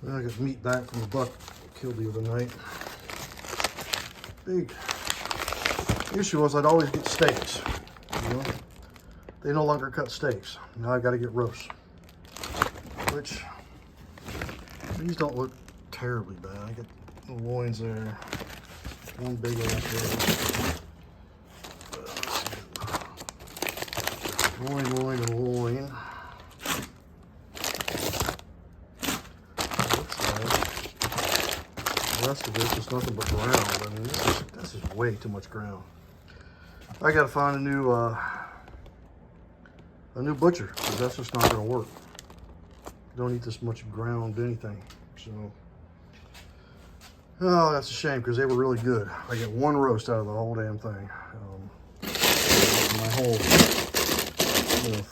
I got meat back from the buck killed the other night. Big issue was I'd always get steaks. You know, they no longer cut steaks. Now I got to get roasts, which these don't look terribly bad. I get the loins there, one big ass there. Loin. The rest of this is nothing but ground. I mean, this is way too much ground. I gotta find a new butcher, because that's just not gonna work. Don't eat this much ground anything. So, oh, that's a shame, because they were really good. I get one roast out of the whole damn thing. My whole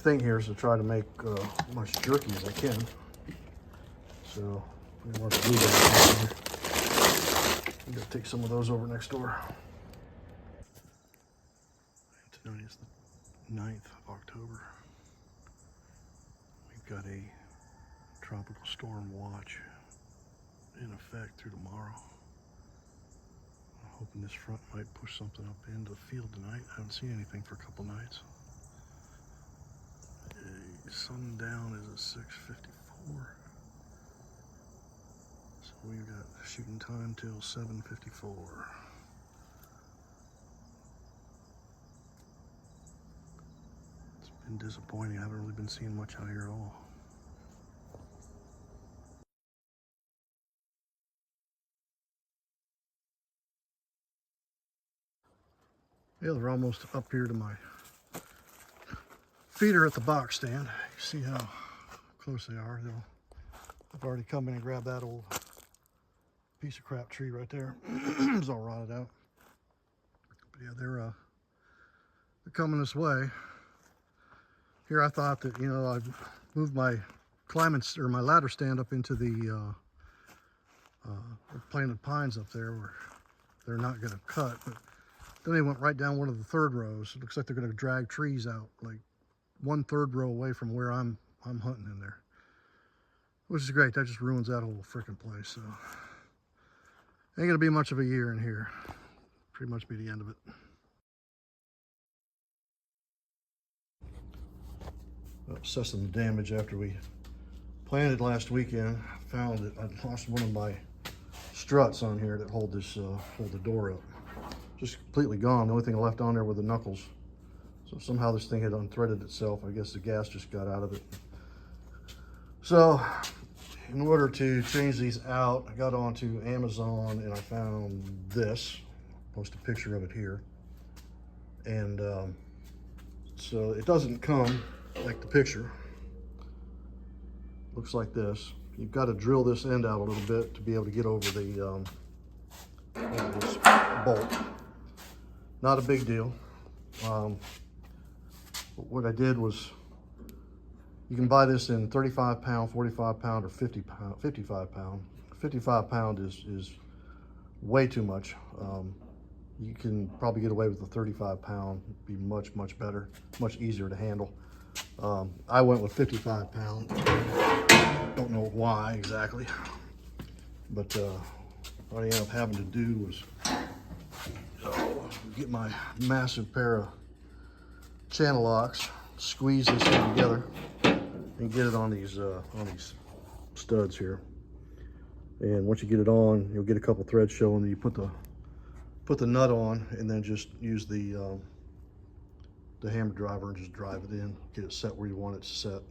thing here is to try to make as much jerky as I can. So, we want to do that. I'm gonna take some of those over next door. Tonight is the 9th of October. We've got a tropical storm watch in effect through tomorrow. I'm hoping this front might push something up into the field tonight. I haven't seen anything for a couple nights. Sundown is at 6:54. So we've got shooting time till 7:54. It's been disappointing. I haven't really been seeing much out here at all. Yeah, they're almost up here to my feeder at the box stand. You see how close they are. I've already come in and grabbed that old piece of crap tree right there. It's all rotted out. But yeah, they're coming this way. Here I thought that, you know, I'd moved my my ladder stand up into the planted pines up there where they're not going to cut. But then they went right down one of the third rows. It looks like they're going to drag trees out like 1/3 row away from where I'm hunting in there, which is great. That just ruins that whole freaking place. So ain't gonna be much of a year in here. Pretty much be the end of it. Assessing the damage after we planted last weekend, found that I'd lost one of my struts on here that hold the door up. Just completely gone. The only thing left on there were the knuckles. So somehow this thing had unthreaded itself. I guess the gas just got out of it. So in order to change these out, I got onto Amazon and I found this. I'll post a picture of it here. And so it doesn't come like the picture. Looks like this. You've got to drill this end out a little bit to be able to get over this bolt. Not a big deal. But what I did was, you can buy this in 35 pound, 45 pound, or 55 pound. 55 pound is way too much. You can probably get away with the 35 pound. Be much, much better, much easier to handle. I went with 55 pound. Don't know why exactly, but what I ended up having to do was get my massive pair of channel locks, squeeze this thing together, and get it on these studs here. And once you get it on, you'll get a couple threads showing. You put the nut on, and then just use the hammer driver and just drive it in. Get it set where you want it set.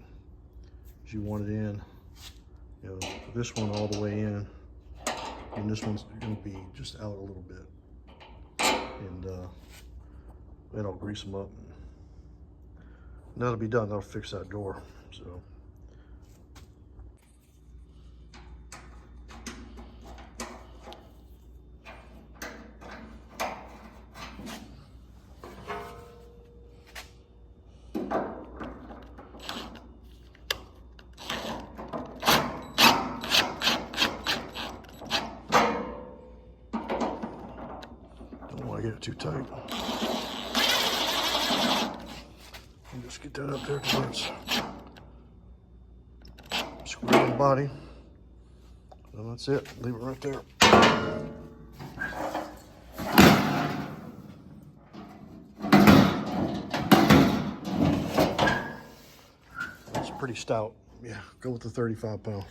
As you want it in, you know, this one all the way in, and this one's going to be just out a little bit, and then I'll grease them up. And that'll be done. That'll fix that door. So. Don't want to get it too tight. And just get that up there to where it's square on the body. And that's it. Leave it right there. It's pretty stout. Yeah, go with the 35 pound.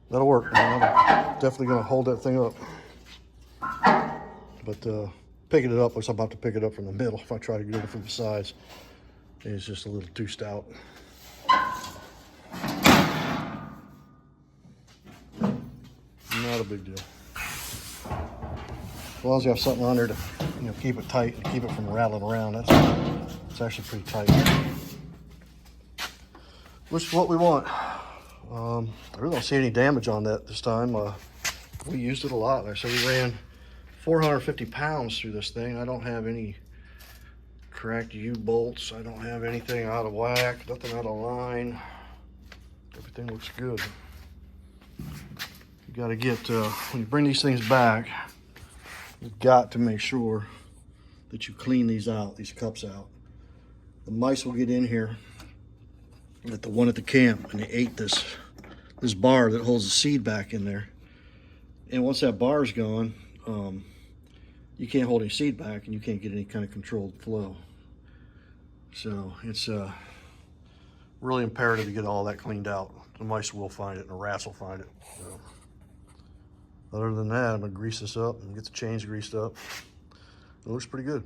That'll work. Man. That'll definitely gonna hold that thing up. But picking it up, looks like I'm about to pick it up from the middle. If I try to get it from the sides, it's just a little too stout. Not a big deal. As long as you have something on there to, keep it tight and keep it from rattling around, it's actually pretty tight. Which is what we want. I really don't see any damage on that this time. We used it a lot. Like I said, we ran 450 pounds through this thing. I don't have any cracked U-bolts. I don't have anything out of whack, nothing out of line. Everything looks good. You got to get, when you bring these things back, you've got to make sure that you clean these out, these cups out. The mice will get in here at the one at the camp, and they ate this bar that holds the seed back in there. And once that bar is gone, you can't hold any seed back, and you can't get any kind of controlled flow. So it's really imperative to get all that cleaned out. The mice will find it, and the rats will find it. So, other than that, I'm gonna grease this up and get the chains greased up. It looks pretty good.